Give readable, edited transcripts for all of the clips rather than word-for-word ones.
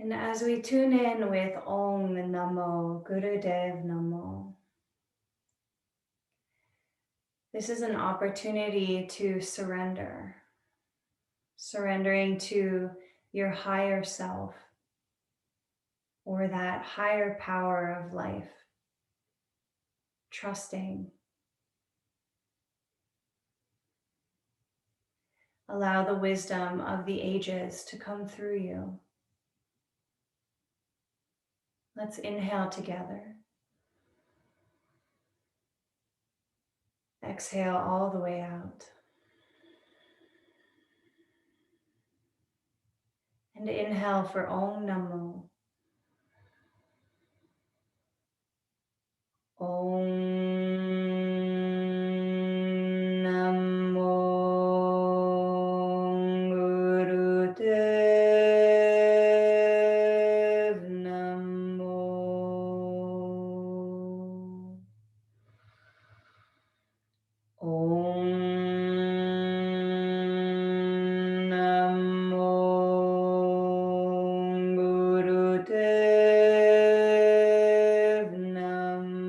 And as we tune in with Om Namo Gurudev Namo, this is an opportunity to surrender, surrendering to your higher self or that higher power of life, trusting. Allow the wisdom of the ages to come through you. Let's inhale together. Exhale all the way out. And inhale for Om Namo. Om Namo Gurudev Namo. Om Namo Gurudev Namo.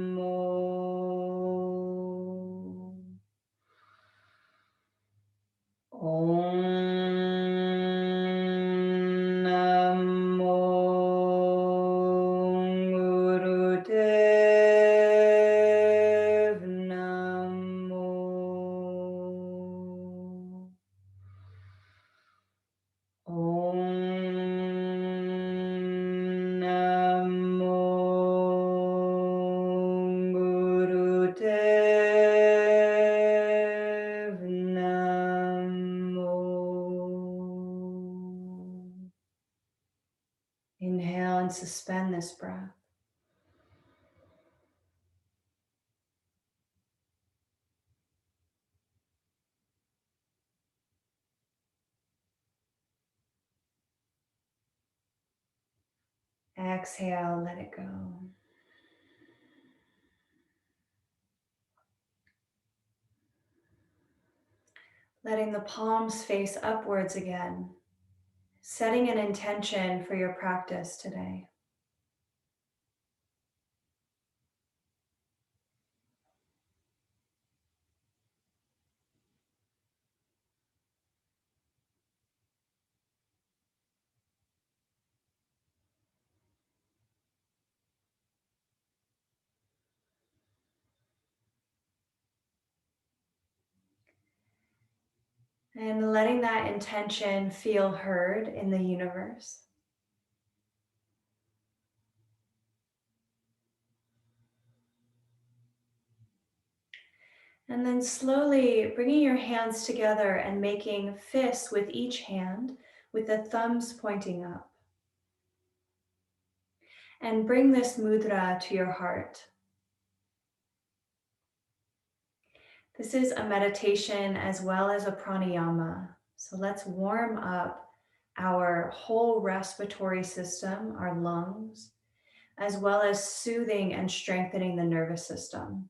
Om Namo Gurudev Namo. Om Namo Gurudev Namo. Inhale and suspend this breath. Exhale, let it go. Letting the palms face upwards again, setting an intention for your practice today. And letting that intention feel heard in the universe. And then slowly bringing your hands together and making fists with each hand, with the thumbs pointing up. And bring this mudra to your heart. This is a meditation as well as a pranayama. So let's warm up our whole respiratory system, our lungs, as well as soothing and strengthening the nervous system.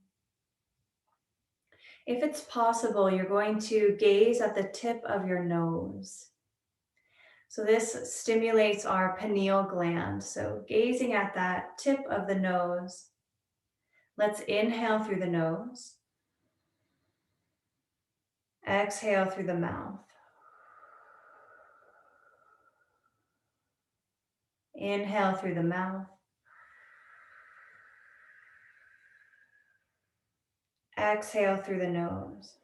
If it's possible, you're going to gaze at the tip of your nose. So this stimulates our pineal gland. So gazing at that tip of the nose, let's inhale through the nose. Exhale through the mouth. Inhale through the mouth. Exhale through the nose.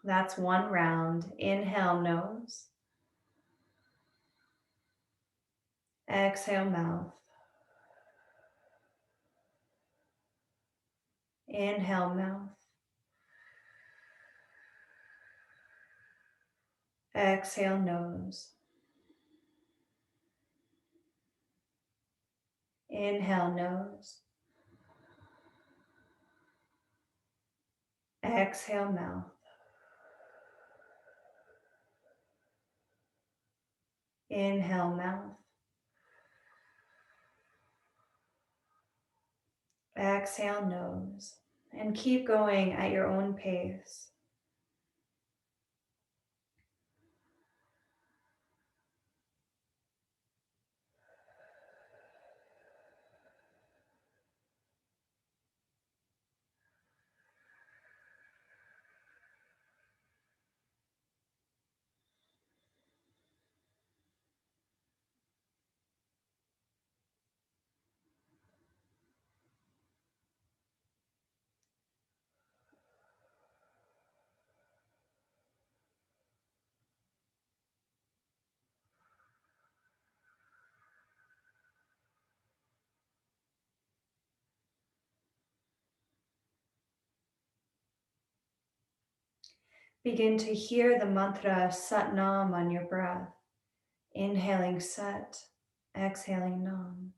That's one round. Inhale, nose. Exhale, mouth. Inhale, mouth. Exhale, nose. Inhale, nose. Exhale, mouth. Inhale, mouth. Exhale, nose. And keep going at your own pace. Begin to hear the mantra Sat Nam on your breath. Inhaling Sat, exhaling Nam.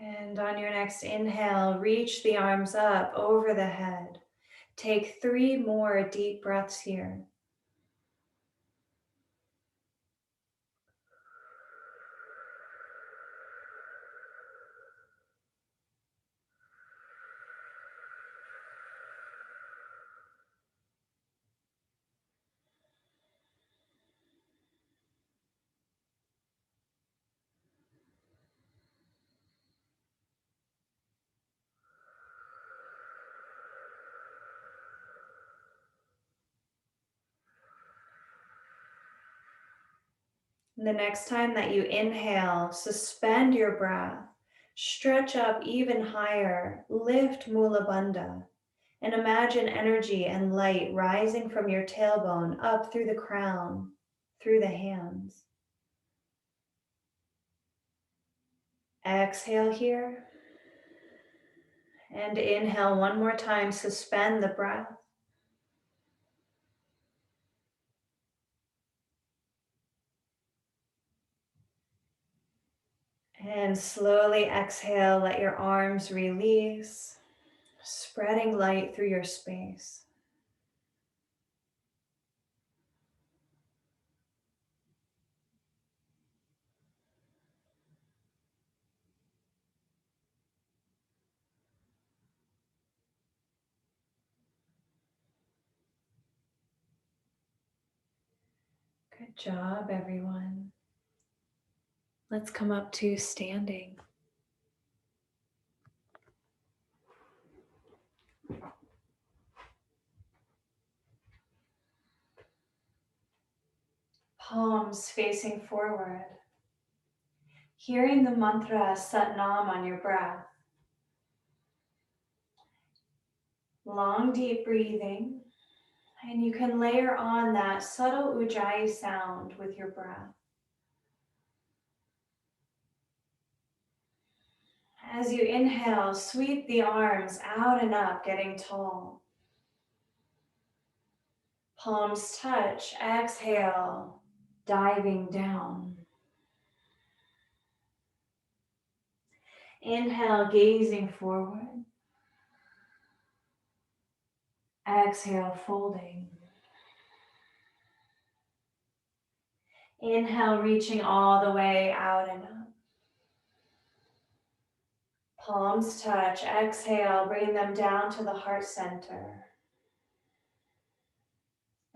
And on your next inhale, reach the arms up over the head. Take 3 more deep breaths here. And the next time that you inhale, suspend your breath, stretch up even higher, lift Mula Bandha, and imagine energy and light rising from your tailbone up through the crown, through the hands. Exhale here, and inhale one more time, suspend the breath. And slowly exhale, let your arms release, spreading light through your space. Good job, everyone. Let's come up to standing. Palms facing forward. Hearing the mantra Sat Nam on your breath. Long, deep breathing. And you can layer on that subtle ujjayi sound with your breath. As you inhale, sweep the arms out and up, getting tall. Palms touch, exhale, diving down. Inhale, gazing forward. Exhale, folding. Inhale, reaching all the way out and up. Palms touch, exhale, bring them down to the heart center.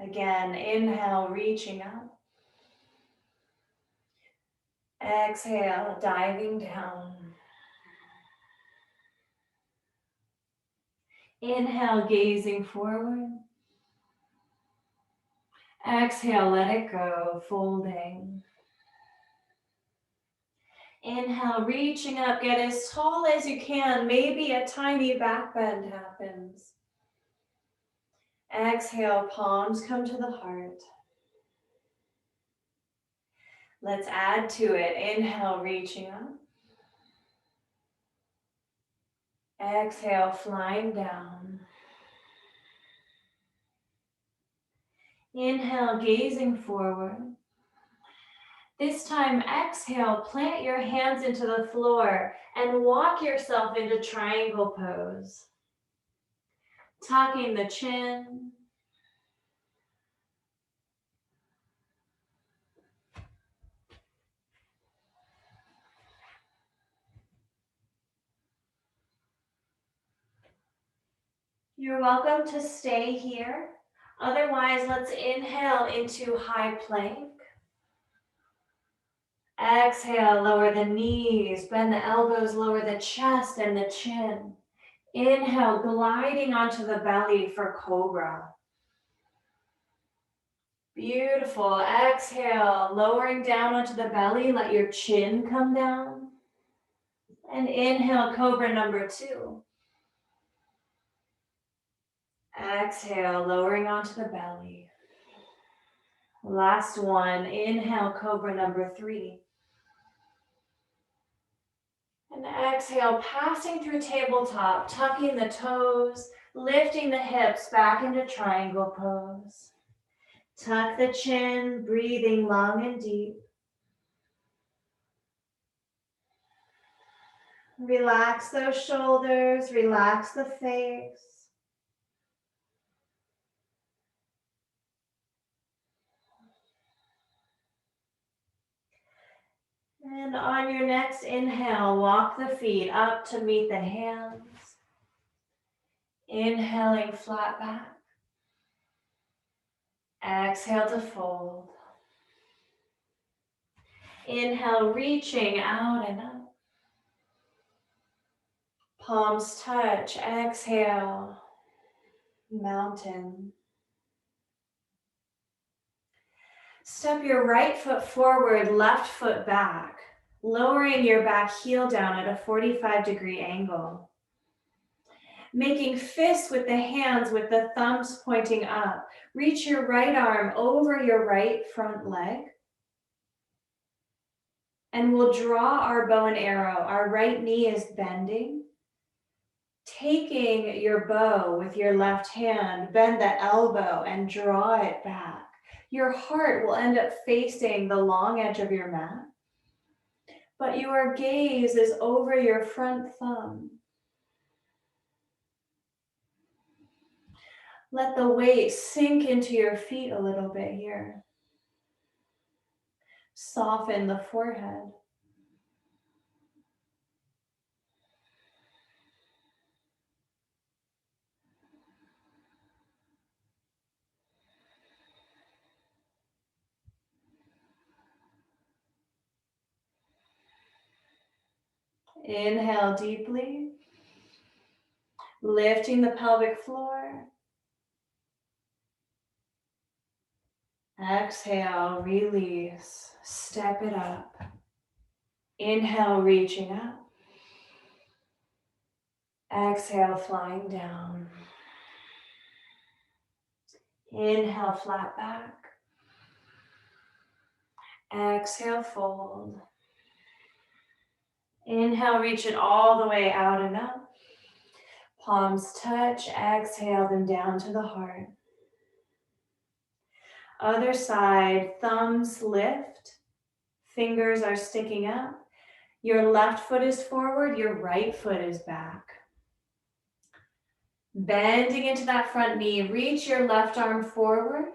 Again, inhale, reaching up. Exhale, diving down. Inhale, gazing forward. Exhale, let it go, folding. Inhale, reaching up, get as tall as you can. Maybe a tiny back bend happens. Exhale, palms come to the heart. Let's add to it. Inhale, reaching up. Exhale, flying down. Inhale, gazing forward. This time, exhale, plant your hands into the floor and walk yourself into triangle pose. Tucking the chin. You're welcome to stay here. Otherwise, let's inhale into high plank. Exhale, lower the knees, bend the elbows, lower the chest and the chin. Inhale, gliding onto the belly for cobra. Beautiful. Exhale, lowering down onto the belly, let your chin come down. And inhale, cobra number 2. Exhale, lowering onto the belly. Last one, inhale, cobra number 3. And exhale, passing through tabletop, tucking the toes, lifting the hips back into triangle pose. Tuck the chin, breathing long and deep. Relax those shoulders, relax the face. And on your next inhale, walk the feet up to meet the hands. Inhaling flat back. Exhale to fold. Inhale, reaching out and up. Palms touch. Exhale, mountain. Step your right foot forward, left foot back, lowering your back heel down at a 45-degree angle. Making fists with the hands with the thumbs pointing up. Reach your right arm over your right front leg. And we'll draw our bow and arrow. Our right knee is bending. Taking your bow with your left hand, bend the elbow and draw it back. Your heart will end up facing the long edge of your mat, but your gaze is over your front thumb. Let the weight sink into your feet a little bit here. Soften the forehead. Inhale deeply, lifting the pelvic floor. Exhale, release, step it up. Inhale, reaching up. Exhale, flying down. Inhale, flat back. Exhale, fold. Inhale, reach it all the way out and up. Palms touch, exhale, then down to the heart. Other side, thumbs lift, fingers are sticking up. Your left foot is forward, your right foot is back. Bending into that front knee, reach your left arm forward.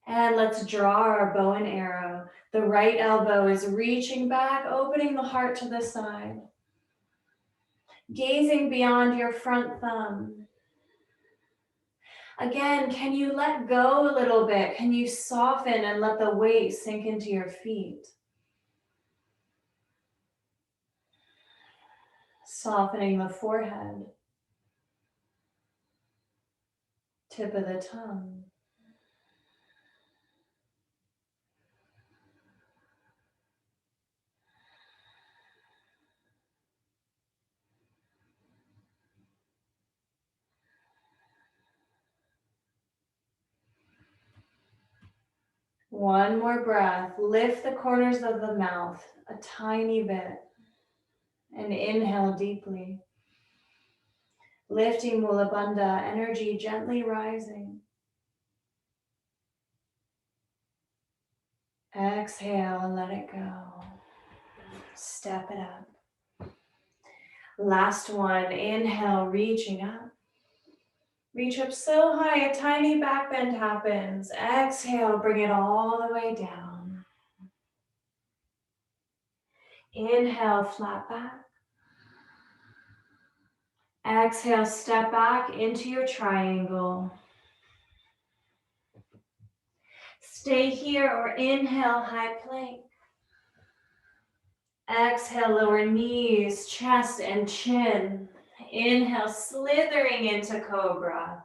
And let's draw our bow and arrow. The right elbow is reaching back, opening the heart to the side. Gazing beyond your front thumb. Again, can you let go a little bit? Can you soften and let the weight sink into your feet? Softening the forehead. Tip of the tongue. One more breath. Lift the corners of the mouth a tiny bit. And inhale deeply. Lifting Mula Bandha, energy gently rising. Exhale and let it go. Step it up. Last one. Inhale, reaching up. Reach up so high, a tiny back bend happens. Exhale, bring it all the way down. Inhale, flat back. Exhale, step back into your triangle. Stay here or inhale, high plank. Exhale, lower knees, chest, and chin. Inhale, slithering into cobra.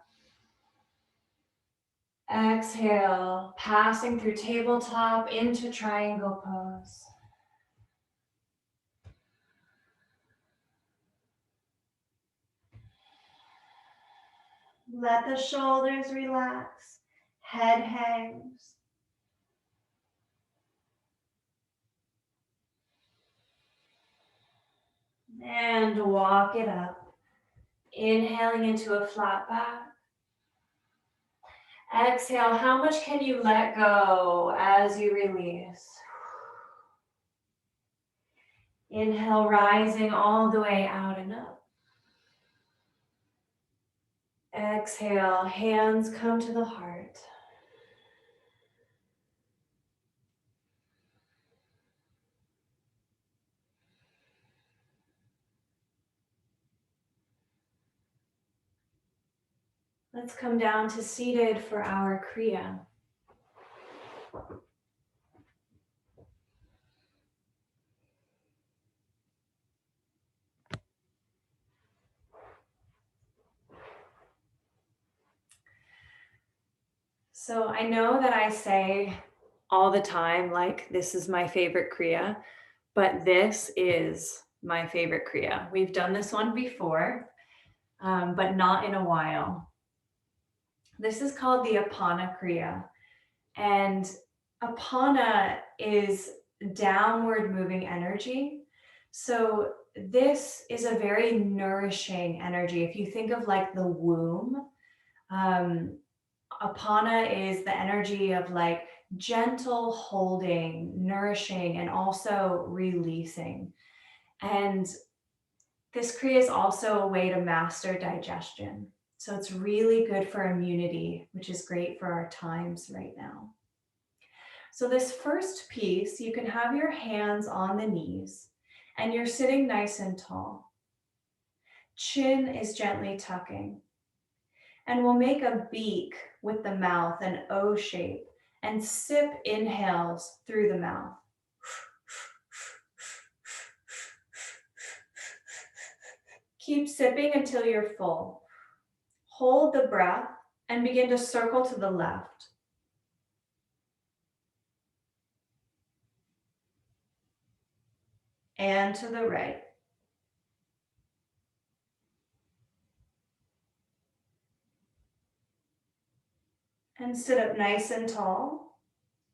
Exhale, passing through tabletop into triangle pose. Let the shoulders relax, head hangs. And walk it up. Inhaling into a flat back. Exhale, how much can you let go as you release? Inhale, rising all the way out and up. Exhale, hands come to the heart. Let's come down to seated for our Kriya. So I know that I say all the time, like, this is my favorite Kriya, but this is my favorite Kriya. We've done this one before, but not in a while. This is called the Apana Kriya. And Apana is downward moving energy. So this is a very nourishing energy. If you think of like the womb, Apana is the energy of like gentle holding, nourishing, and also releasing. And this Kriya is also a way to master digestion. So it's really good for immunity, which is great for our times right now. So this first piece, you can have your hands on the knees and you're sitting nice and tall. Chin is gently tucking. And we'll make a beak with the mouth, an O shape, and sip inhales through the mouth. Keep sipping until you're full. Hold the breath and begin to circle to the left. And to the right. And sit up nice and tall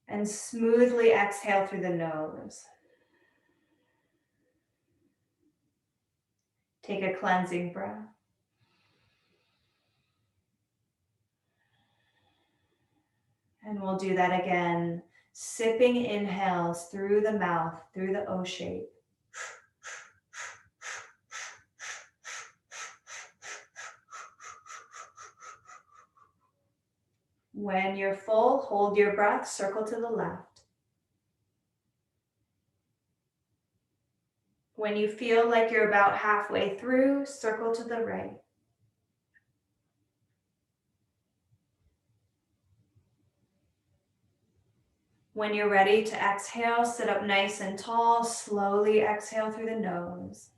and smoothly exhale through the nose. Take a cleansing breath. And we'll do that again, sipping inhales through the mouth, through the O shape. When you're full, hold your breath, circle to the left. When you feel like you're about halfway through, circle to the right. When you're ready to exhale, sit up nice and tall, slowly exhale through the nose.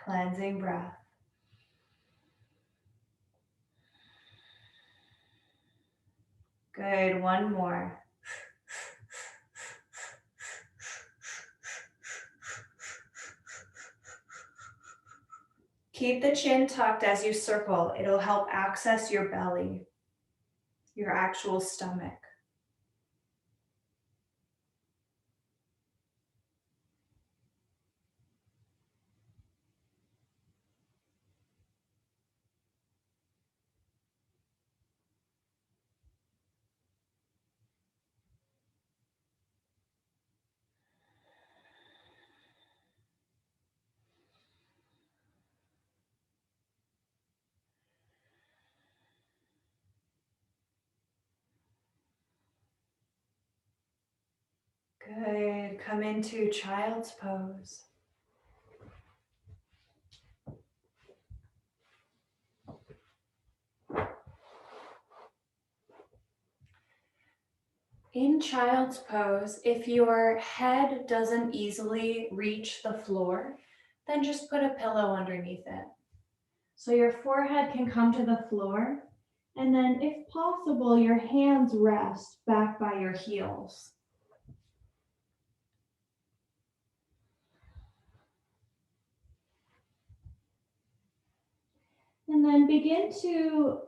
Cleansing breath. Good, one more. Keep the chin tucked as you circle. It'll help access your belly, your actual stomach. Good. Come into child's pose. In child's pose, if your head doesn't easily reach the floor, then just put a pillow underneath it. So your forehead can come to the floor, and then if possible, your hands rest back by your heels. And then begin to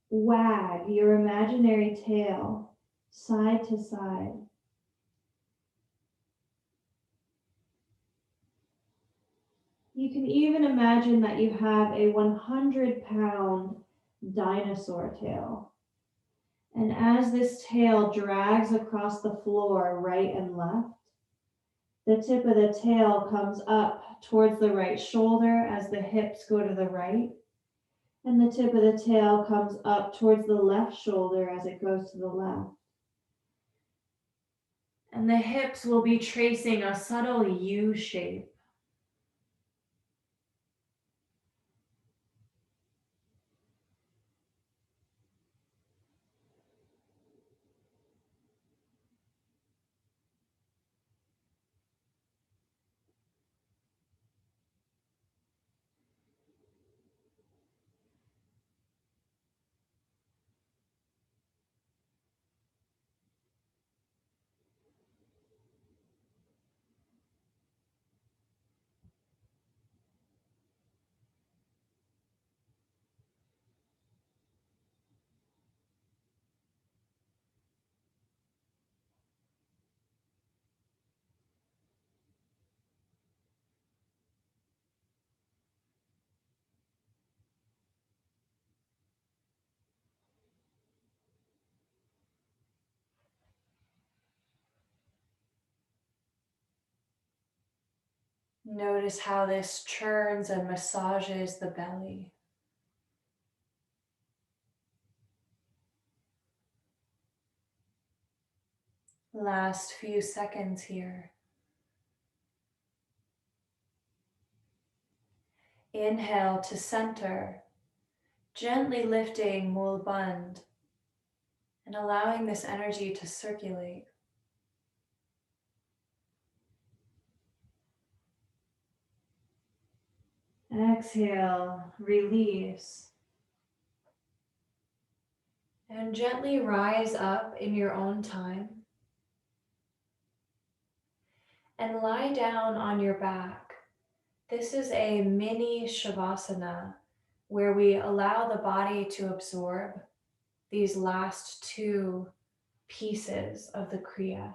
wag your imaginary tail side to side. You can even imagine that you have a 100-pound dinosaur tail. And as this tail drags across the floor, right and left, the tip of the tail comes up towards the right shoulder as the hips go to the right. And the tip of the tail comes up towards the left shoulder as it goes to the left. And the hips will be tracing a subtle U shape. Notice how this churns and massages the belly. Last few seconds here. Inhale to center, gently lifting Mulband and allowing this energy to circulate. Exhale, release. And gently rise up in your own time. And lie down on your back. This is a mini Shavasana where we allow the body to absorb these last two pieces of the Kriya.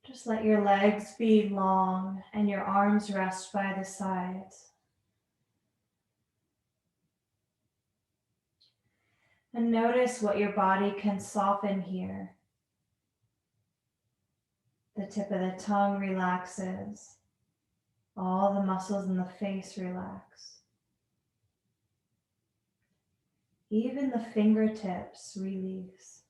Just let your legs be long and your arms rest by the sides. And notice what your body can soften here. The tip of the tongue relaxes. All the muscles in the face relax. Even the fingertips release.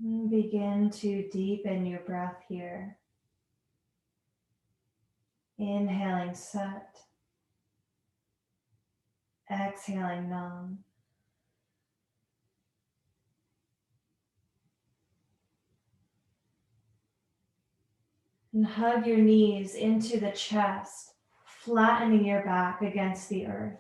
Begin to deepen your breath here. Inhaling Sat, exhaling Nam. And hug your knees into the chest, flattening your back against the earth.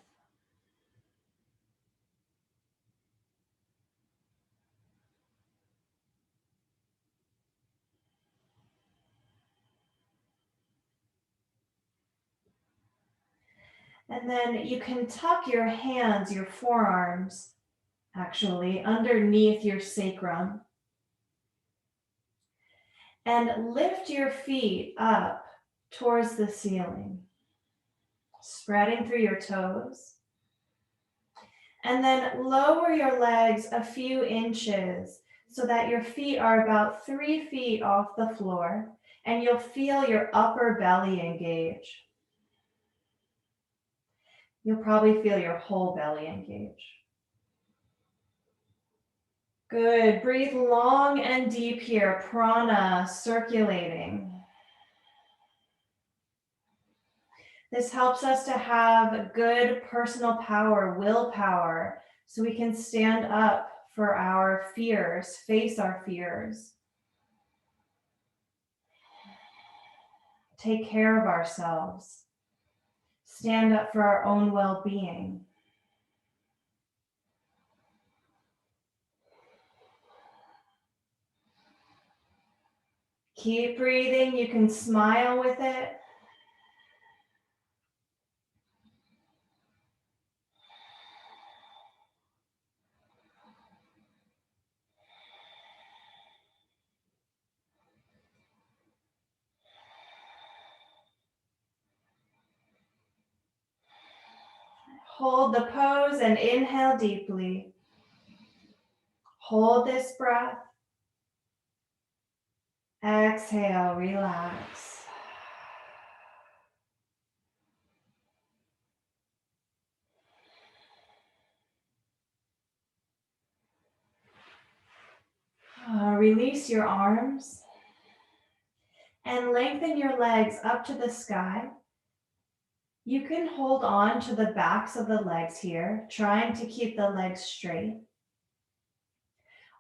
And then you can tuck your hands, your forearms, actually, underneath your sacrum. And lift your feet up towards the ceiling, spreading through your toes. And then lower your legs a few inches so that your feet are about 3 feet off the floor, and you'll feel your upper belly engage. You'll probably feel your whole belly engage. Good. Breathe long and deep here. Prana circulating. This helps us to have good personal power, willpower, so we can stand up for our fears, face our fears. Take care of ourselves. Stand up for our own well-being. Keep breathing. You can smile with it. Hold the pose and inhale deeply. Hold this breath. Exhale, relax. Release your arms and lengthen your legs up to the sky. You can hold on to the backs of the legs here, trying to keep the legs straight.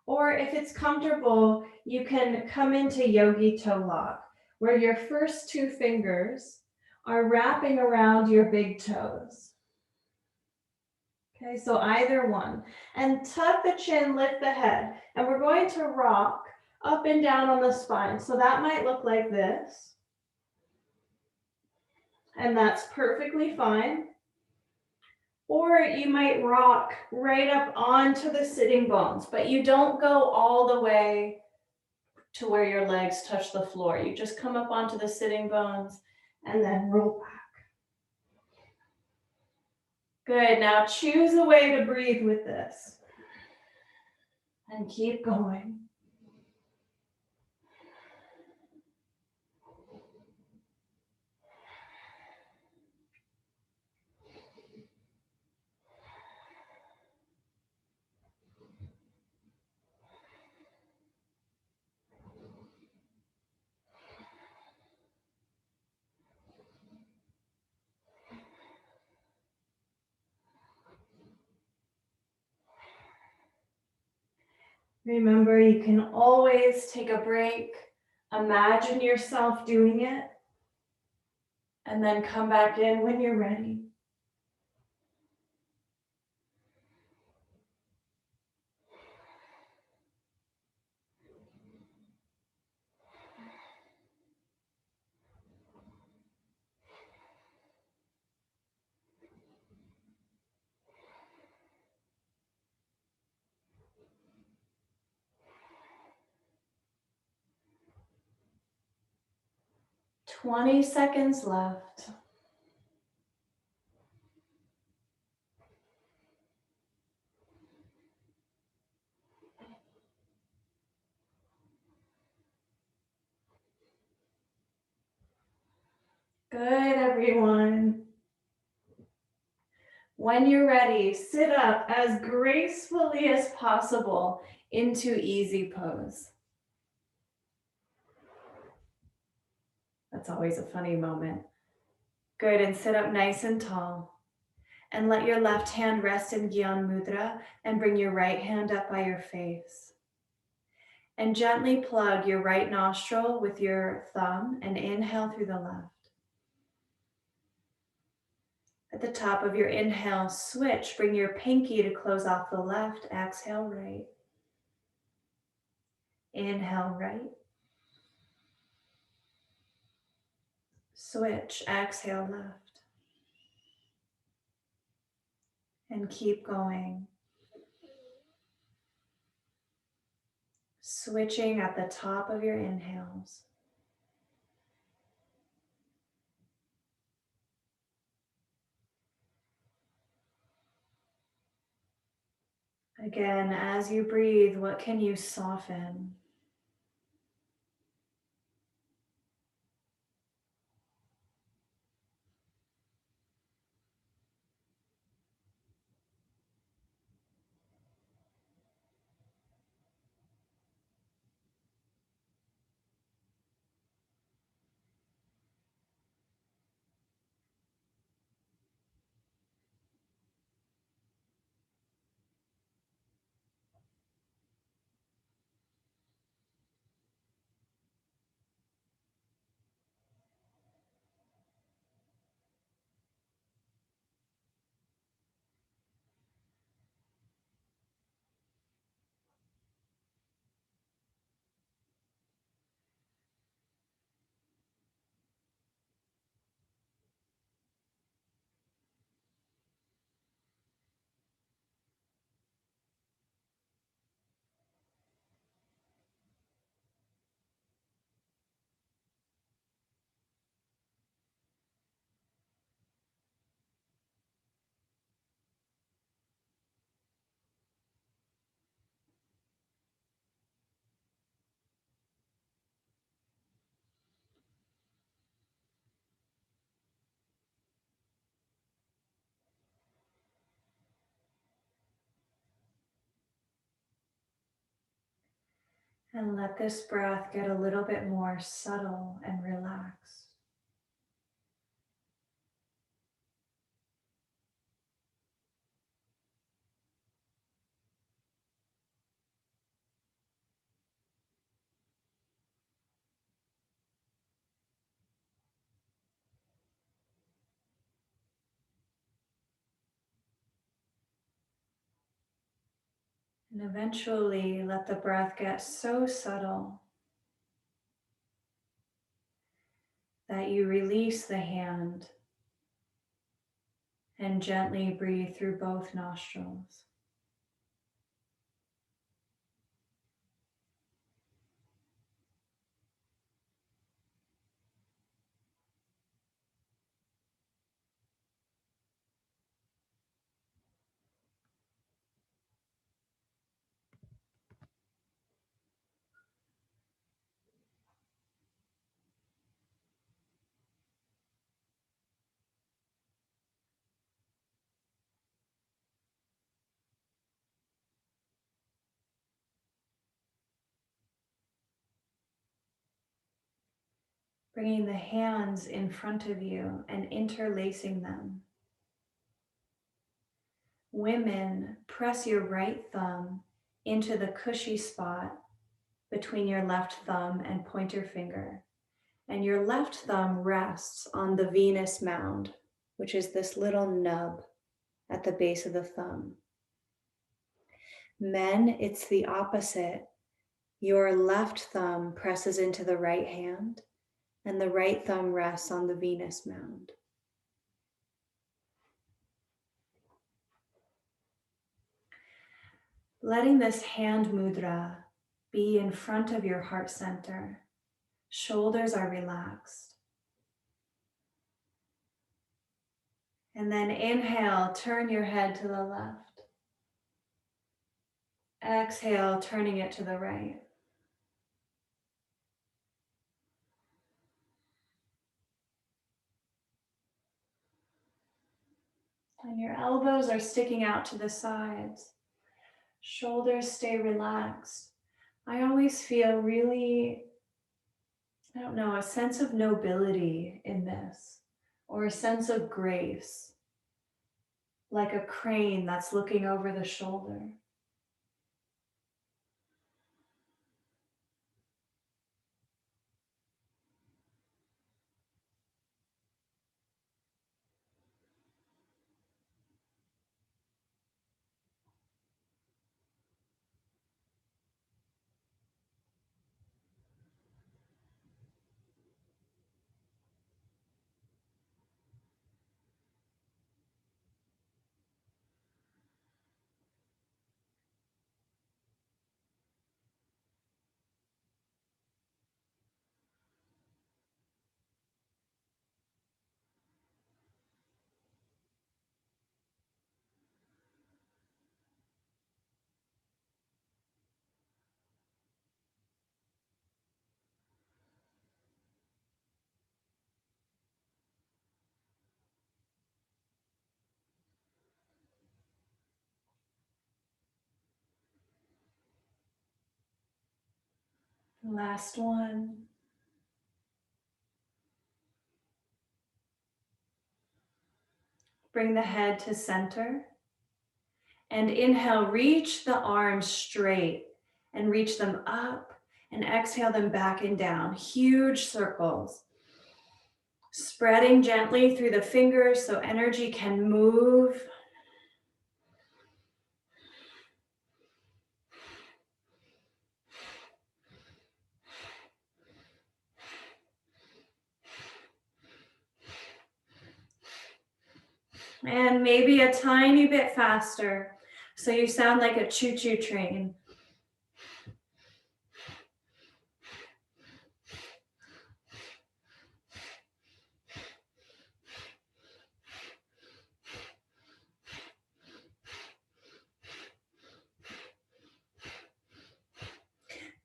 Or if it's comfortable, you can come into yogi toe lock, where your first 2 fingers are wrapping around your big toes. Okay, so either one. And tuck the chin, lift the head. And we're going to rock up and down on the spine. So that might look like this. And that's perfectly fine. Or you might rock right up onto the sitting bones, but you don't go all the way to where your legs touch the floor. You just come up onto the sitting bones and then roll back. Good, now choose a way to breathe with this. And keep going. Remember, you can always take a break. Imagine yourself doing it. And then come back in when you're ready. "20 seconds left." Good, everyone. When you're ready, sit up as gracefully as possible. into easy pose. That's always a funny moment. Good, and sit up nice and tall. And let your left hand rest in Gyan Mudra and bring your right hand up by your face. And gently plug your right nostril with your thumb and inhale through the left. At the top of your inhale, switch. Bring your pinky to close off the left. Exhale, right. Inhale, right. Switch. Exhale, left. And keep going. Switching at the top of your inhales. Again, as you breathe, what can you soften? And let this breath get a little bit more subtle and relaxed. And eventually let the breath get so subtle that you release the hand and gently breathe through both nostrils. Bringing the hands in front of you and interlacing them. Women, press your right thumb into the cushy spot between your left thumb and pointer finger. And your left thumb rests on the Venus mound, which is this little nub at the base of the thumb. Men, it's the opposite. Your left thumb presses into the right hand, and the right thumb rests on the Venus mound. Letting this hand mudra be in front of your heart center. Shoulders are relaxed. And then inhale, turn your head to the left. Exhale, turning it to the right. And your elbows are sticking out to the sides. Shoulders stay relaxed. I always feel really, I don't know, a sense of nobility in this, or a sense of grace, like a crane that's looking over the shoulder. Last one. Bring the head to center. And inhale, reach the arms straight and reach them up, and exhale them back and down. Huge circles. Spreading gently through the fingers so energy can move. And maybe a tiny bit faster, so you sound like a choo-choo train.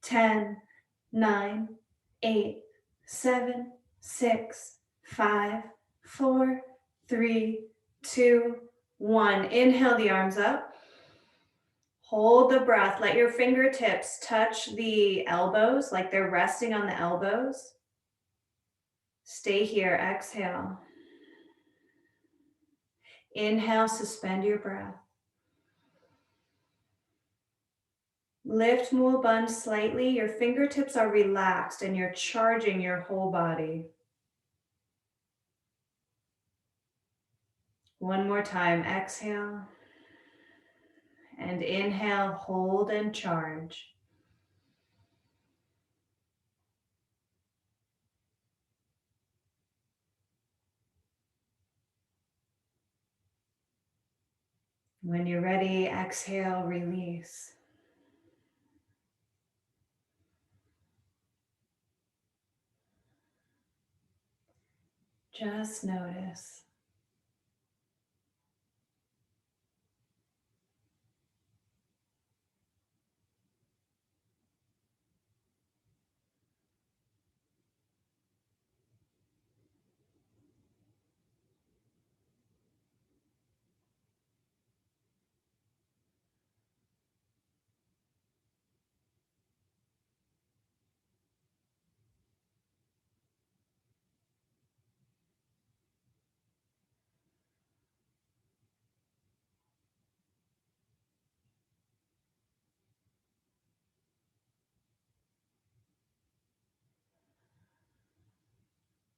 Ten, 9, 8, 7, 6, 5, 4, 3, 2, 1. Inhale the arms up. Hold the breath. Let your fingertips touch the elbows like they're resting on the elbows. Stay here. Exhale. Inhale, suspend your breath. Lift Mulabandh slightly. Your fingertips are relaxed and you're charging your whole body. One more time. Exhale. And inhale, hold and charge. When you're ready, exhale, release. Just notice.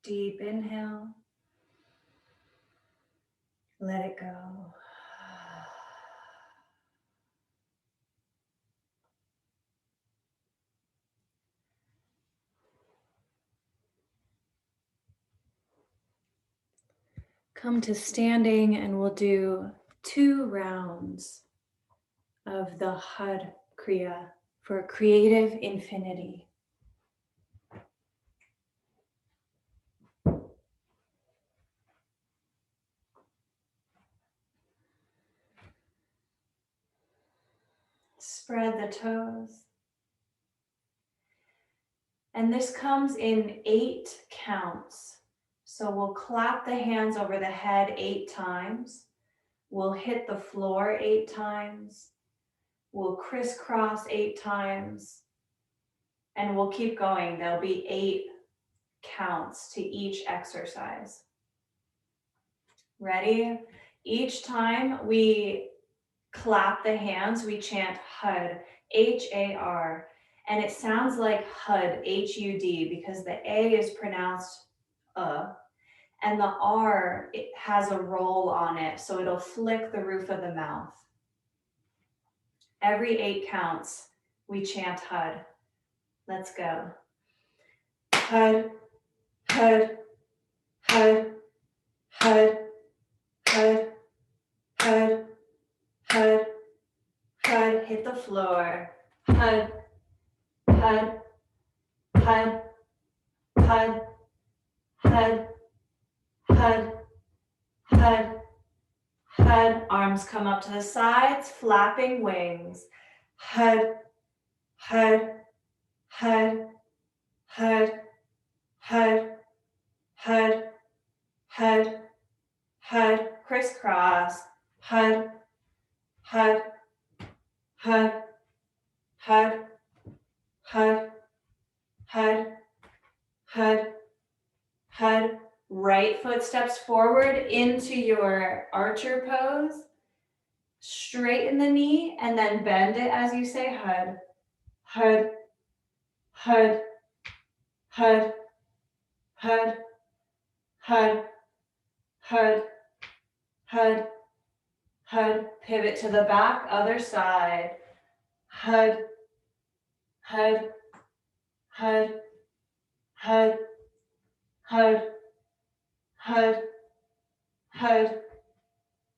Deep inhale. Let it go. Come to standing and we'll do 2 rounds of the Had Kriya for creative infinity. Spread the toes. And this comes in 8 counts. So we'll clap the hands over the head 8 times. We'll hit the floor 8 times. We'll crisscross 8 times. And we'll keep going. There'll be 8 counts to each exercise. Ready? Each time we clap the hands, we chant HUD, H-A-R. And it sounds like HUD, H-U-D, because the A is pronounced and the R, it has a roll on it, so it'll flick the roof of the mouth. Every 8 counts, we chant HUD. Let's go. HUD, HUD, HUD, HUD, HUD, HUD, HUD, HUD, hit the floor. HUD, HUD, HUD, HUD, HUD, HUD, HUD, HUD. Arms come up to the sides, flapping wings. HUD, HUD, HUD, HUD, HUD, HUD, HUD, HUD, crisscross. HUD, HUD, HUD, HUD, HUD, HUD, HUD, HUD. Right foot steps forward into your archer pose. Straighten the knee and then bend it as you say HUD. HUD, HUD, HUD, HUD, HUD, HUD, HUD, HUD. Pivot to the back, other side. HUD, HUD, HUD, HUD, HUD, HUD, HUD,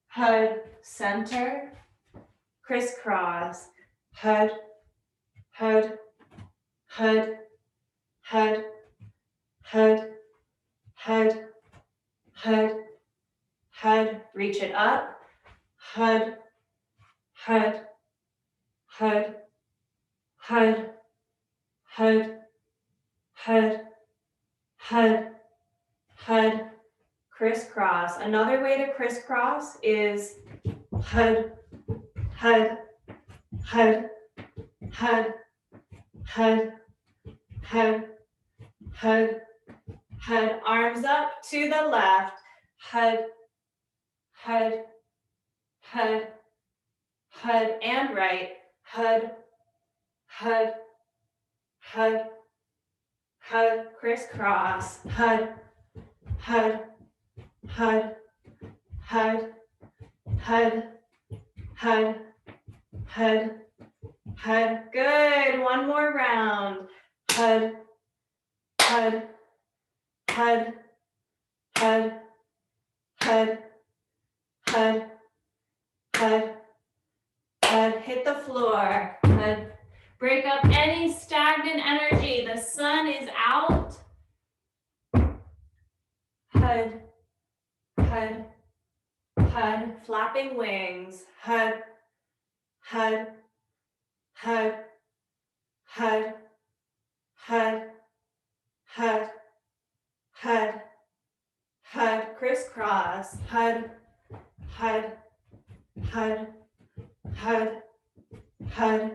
HUD. Center, crisscross. HUD, HUD, HUD, HUD, HUD, HUD, HUD, HUD. Reach it up. HUD, HUD, HUD, HUD, HUD, HUD, HUD, HUD. Crisscross. Another way to crisscross is HUD, HUD, HUD, HUD, HUD, HUD, HUD, HUD. Arms up to the left. HUD, HUD, HUD, HUD, and right. HUD, HUD, HUD, HUD, crisscross. HUD, HUD, HUD, HUD, HUD, HUD, HUD, HUD. Good. One more round. HUD, HUD, HUD, HUD, HUD, HUD, HUD, HUD. Hit the floor. HUD. Break up any stagnant energy. The sun is out. HUD, HUD, HUD. Flapping wings. HUD, HUD, HUD, HUD, HUD, HUD, HUD, HUD. Crisscross. HUD, HUD, HUD, HUD, HUD,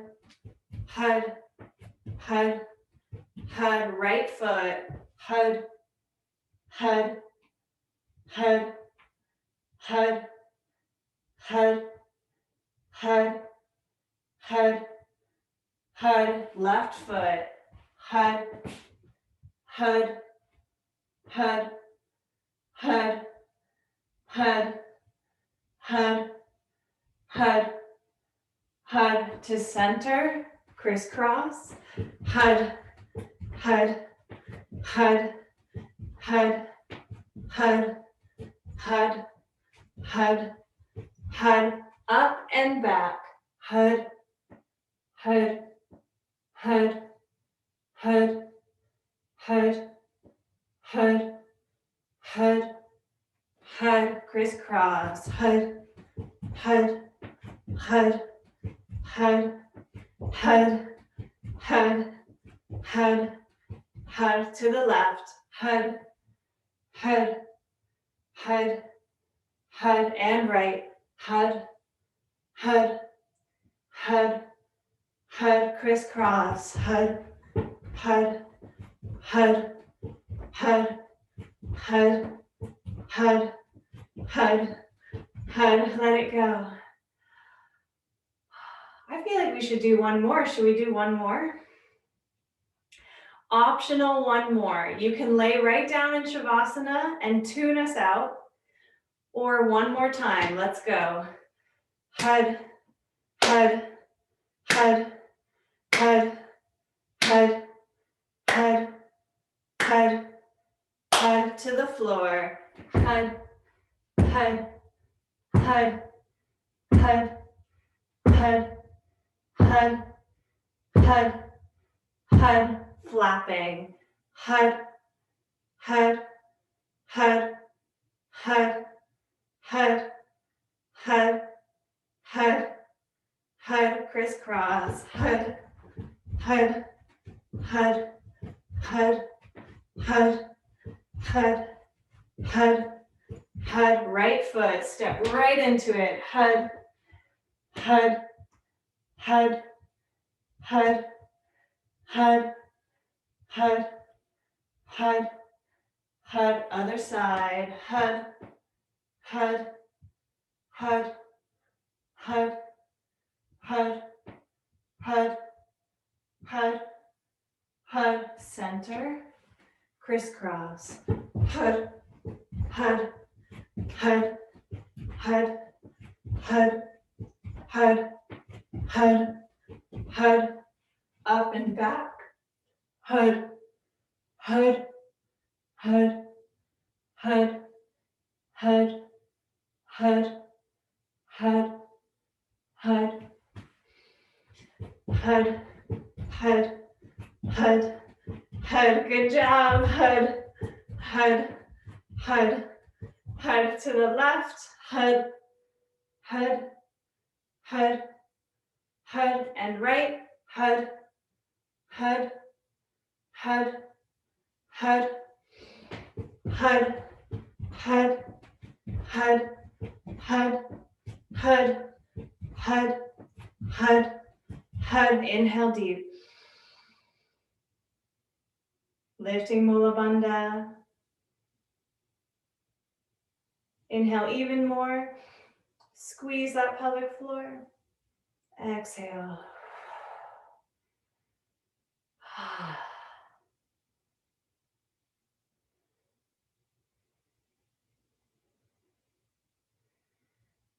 HUD, HUD, HUD. Right foot. HUD, HUD, HUD, HUD, HUD, HUD, HUD, HUD. Left foot. HUD, HUD, HUD, HUD, HUD, HUD, HUD, HUD. To center, crisscross. HUD, HUD, HUD, HUD, HUD, HUD, HUD, HUD. Up and back. HUD, HUD, HUD, HUD, HUD, HUD, HUD, HUD. Crisscross. HUD, HUD, HUD, HUD, HUD, HUD, HUD, HUD. To the left. HUD, HUD, HUD, HUD, and right. HUD, HUD, HUD, hud, crisscross, hud, hud, hud, hud, hud, hud, hud, hud. Let it go. I feel like we should do one more. Should we do one more? Optional one more. You can lay right down in Shavasana and tune us out. Or one more time. Let's go. Hud, hud, hud, hud, hud, hud, hud, hud to the floor. Hud, hud, hud, hud, hud, hud, hud, hud, flapping. Hud, hud, hud, hud, hud, hud, hud, hud, crisscross. Hud, hud, hud, hud, hud, hud, hud, hud, right foot, step right into it. Hud, hud, hud, hud, hud, hud, hud, hud, other side. Hud, hud, hud, hud, hud, hud, hud, hud, center, crisscross. Hud, hud, hud, hud, hud, hud, hud, hud, up and back. Hud, hud, hud, hud, hud, hud, hud, hud, hud, hud, hud, hud. Good job. Hud, hud, hud, hud to the left. Hud, hud, hud, hud, and right. Hud, hud, hud, hud, hud, hud, hud, hud, hud, hud, hud, hud. Inhale deep. Lifting Mula Bandha. Inhale even more. Squeeze that pelvic floor. Exhale.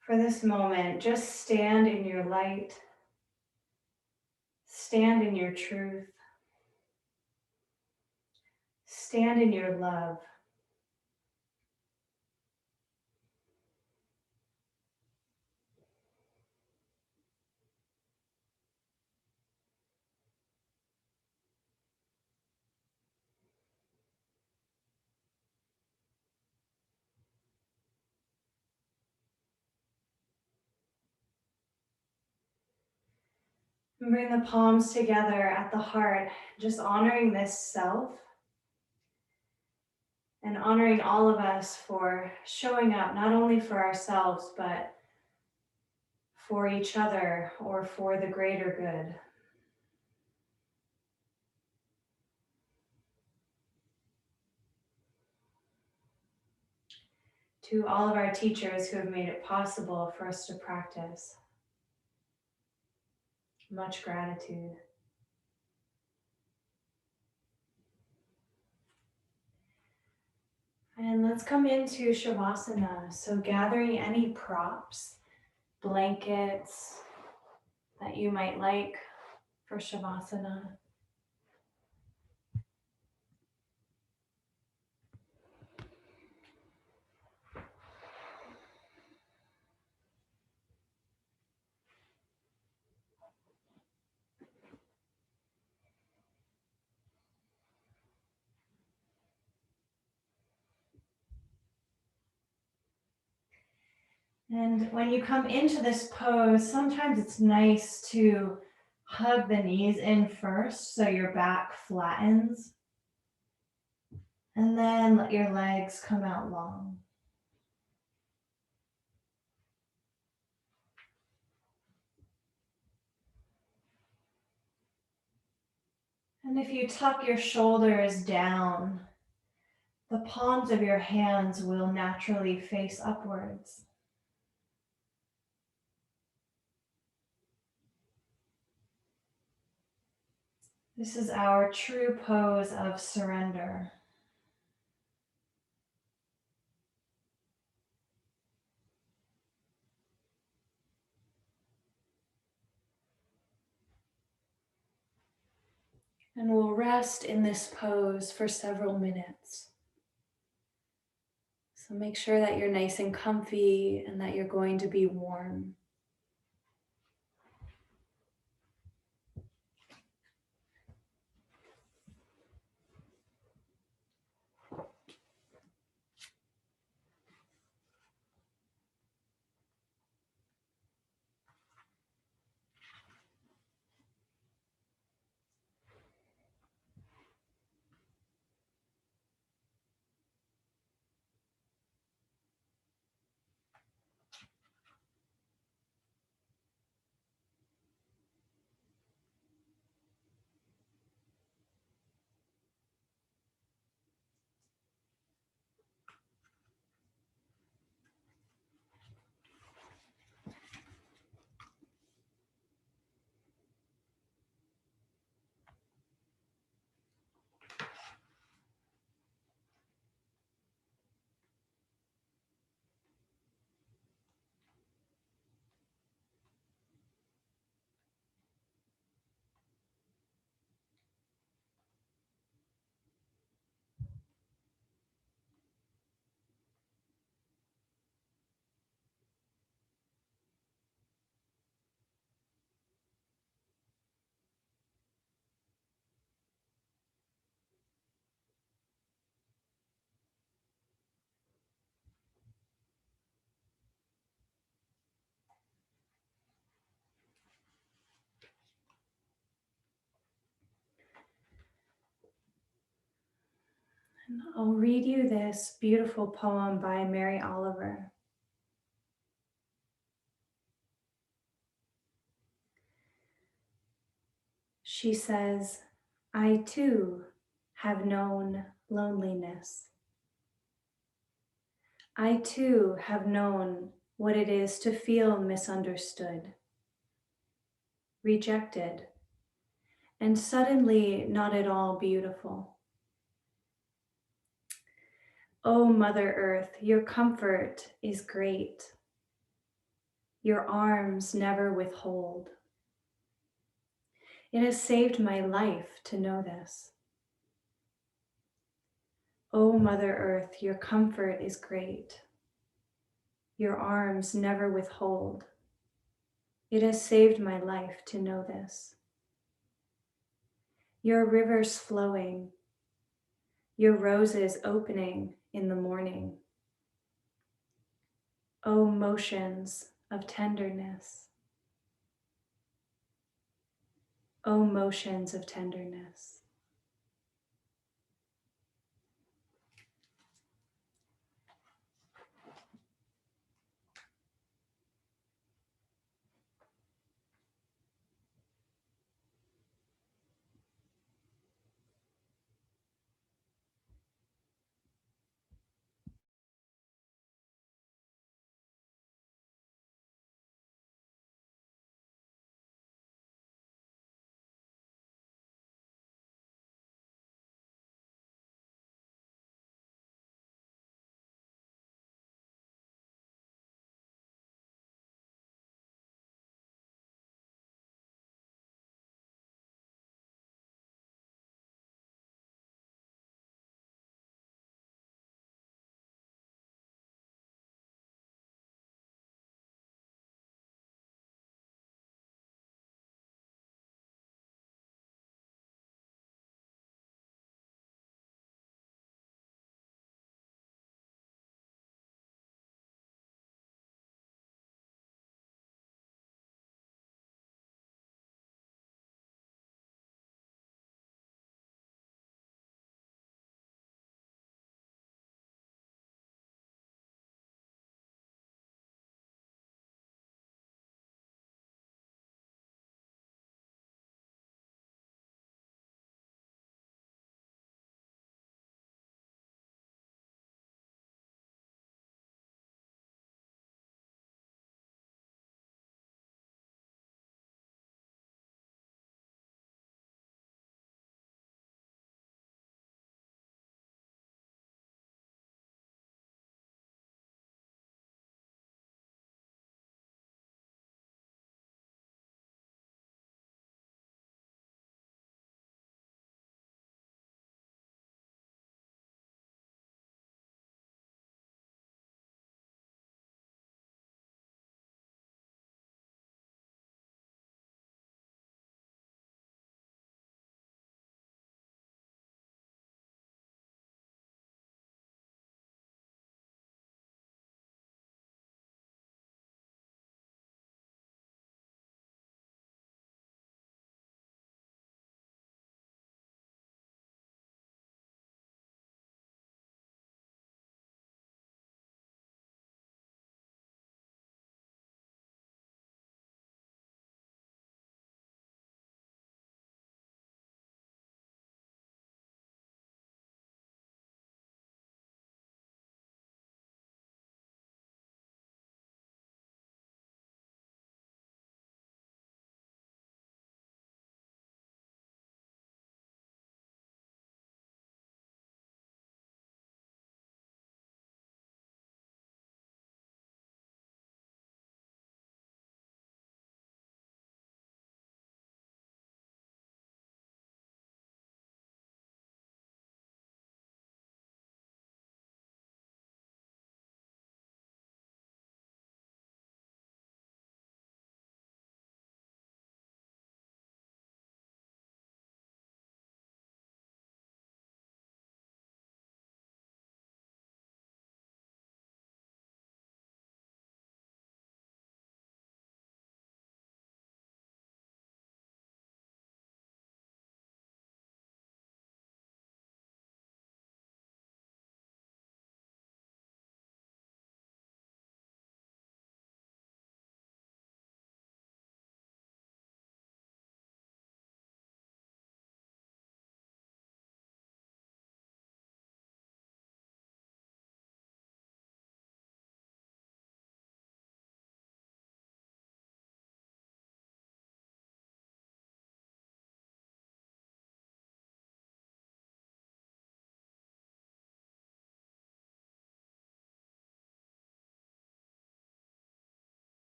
For this moment, just stand in your light. Stand in your truth. Stand in your love. And bring the palms together at the heart, just honoring this self and honoring all of us for showing up, not only for ourselves, but for each other or for the greater good. To all of our teachers who have made it possible for us to practice. Much gratitude. And let's come into Shavasana. So gathering any props, blankets that you might like for Shavasana. And when you come into this pose, sometimes it's nice to hug the knees in first so your back flattens. And then let your legs come out long. And if you tuck your shoulders down, the palms of your hands will naturally face upwards. This is our true pose of surrender. And we'll rest in this pose for several minutes. So make sure that you're nice and comfy and that you're going to be warm. And I'll read you this beautiful poem by Mary Oliver. She says, I too have known loneliness. I too have known what it is to feel misunderstood, rejected, and suddenly not at all beautiful. O Mother Earth, your comfort is great. Your arms never withhold. It has saved my life to know this. O Mother Earth, your comfort is great. Your arms never withhold. It has saved my life to know this. Your rivers flowing, your roses opening in the morning. O motions of tenderness. O motions of tenderness.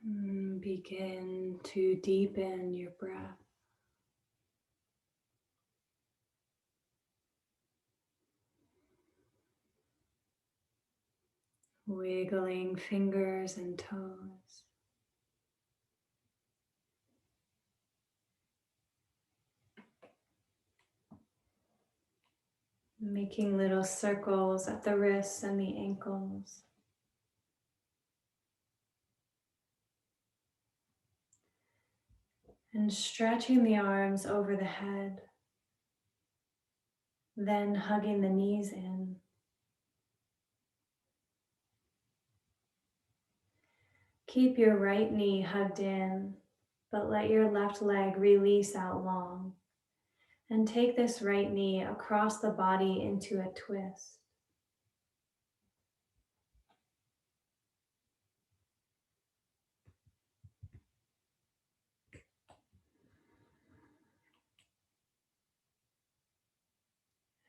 Begin to deepen your breath. Wiggling fingers and toes. Making little circles at the wrists and the ankles. And stretching the arms over the head. Then hugging the knees in. Keep your right knee hugged in, but let your left leg release out long. And take this right knee across the body into a twist.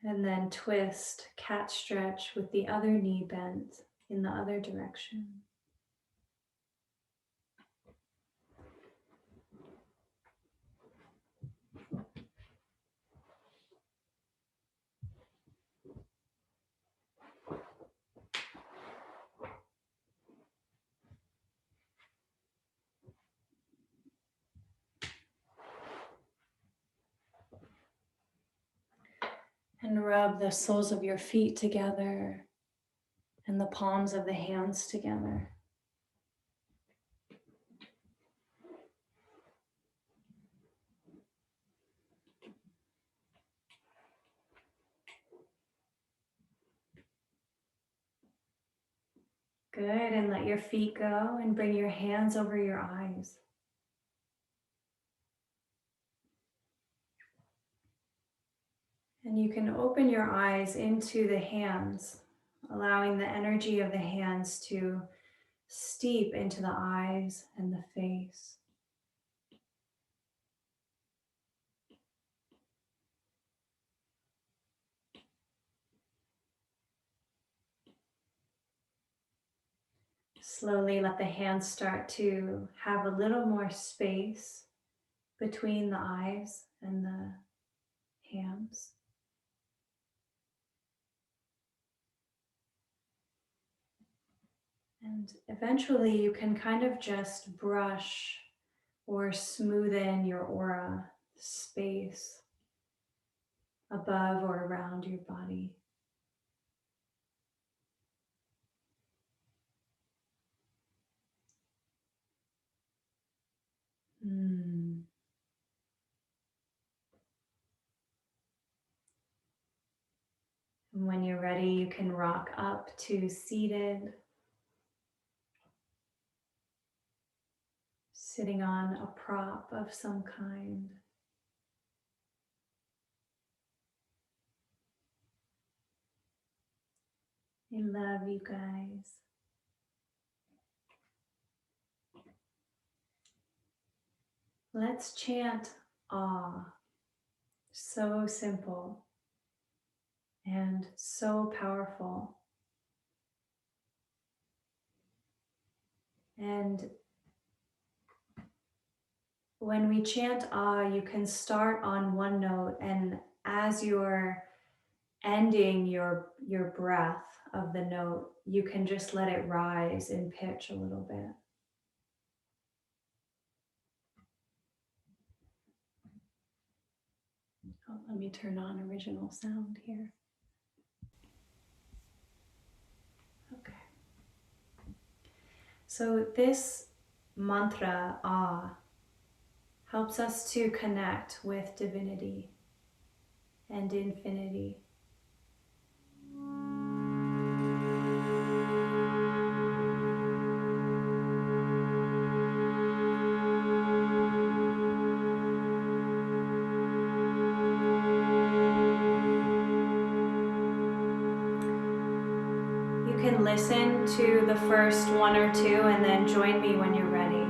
And then twist, cat stretch with the other knee bent in the other direction. And rub the soles of your feet together and the palms of the hands together. Good, and let your feet go and bring your hands over your eyes. And you can open your eyes into the hands, allowing the energy of the hands to steep into the eyes and the face. Slowly let the hands start to have a little more space between the eyes and the hands. And eventually you can kind of just brush or smoothen your aura space above or around your body. And when you're ready, you can rock up to seated, sitting on a prop of some kind. I love you guys. Let's chant awe. So simple and so powerful. And when we chant ah, you can start on one note, and as you're ending your breath of the note, you can just let it rise in pitch a little bit. Oh, let me turn on original sound here. Okay. So this mantra, ah, helps us to connect with divinity and infinity. You can listen to the first one or two and then join me when you're ready.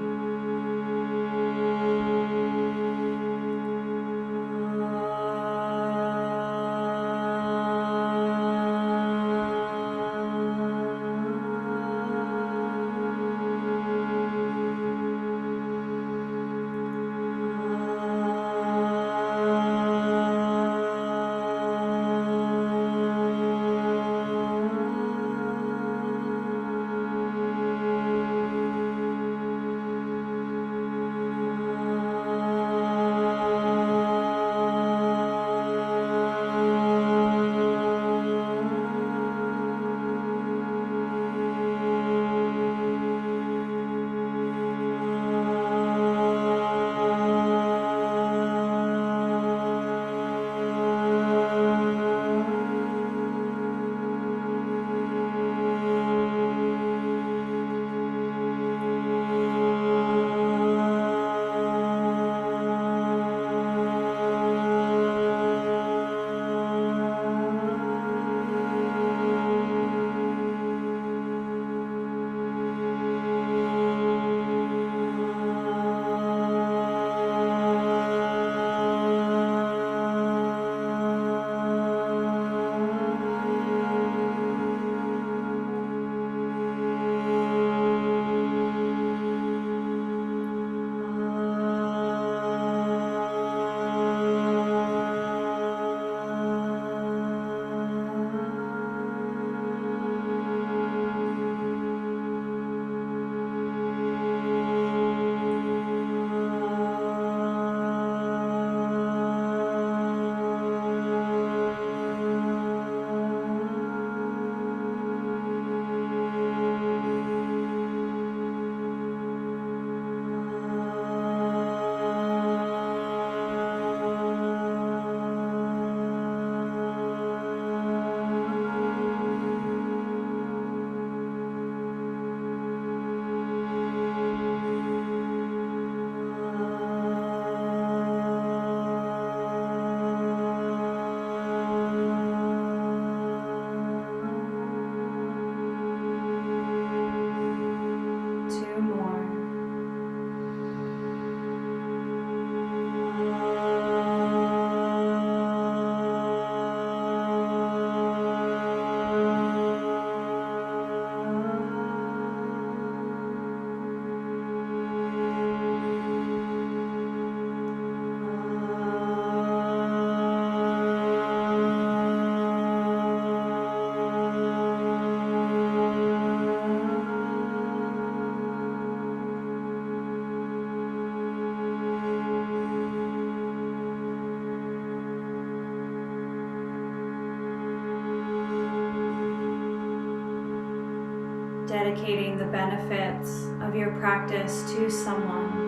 dedicating the benefits of your practice to someone.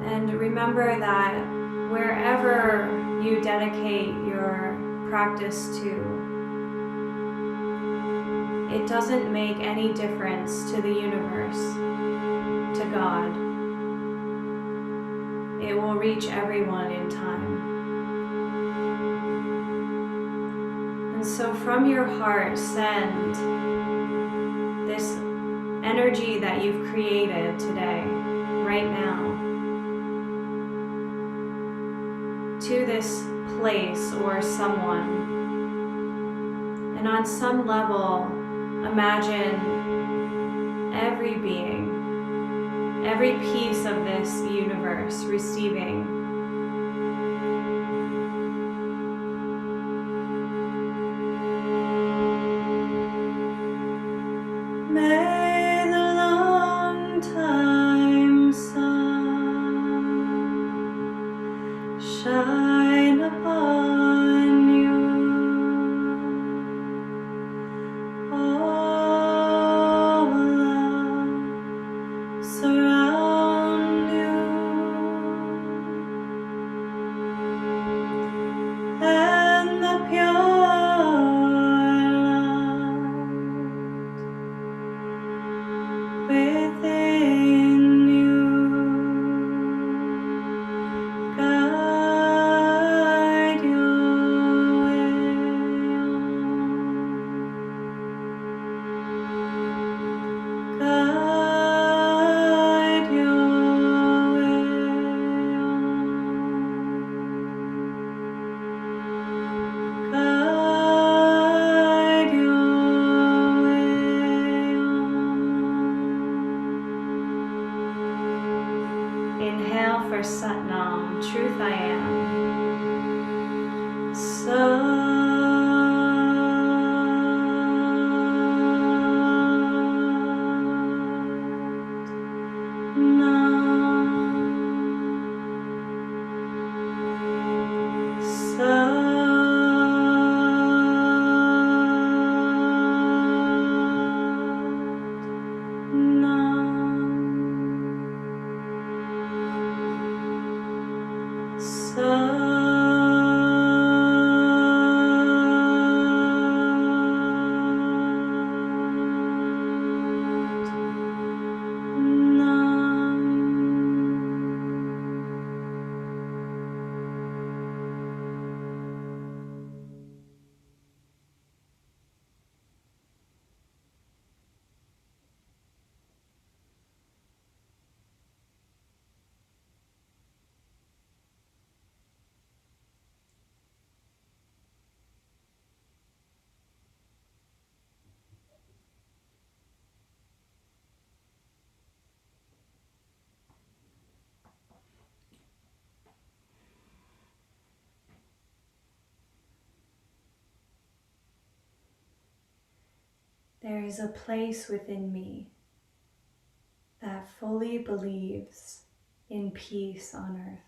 And remember that wherever you dedicate your practice to, it doesn't make any difference to the universe, to God. It will reach everyone in time. And so from your heart, send this energy that you've created today, right now, to this place or someone. And on some level, imagine every being, every piece of this universe receiving. May the long time sun shine upon you. All love surround you, and the pure love within you guide your way on. Guide your way on. Guide your way on. Inhale for Satnam, truth I am. There is a place within me that fully believes in peace on earth.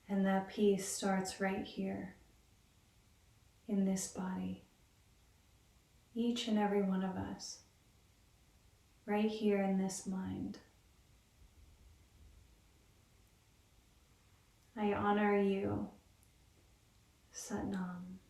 And that peace starts right here in this body. Each and every one of us, right here in this mind. I honor you, Satnam.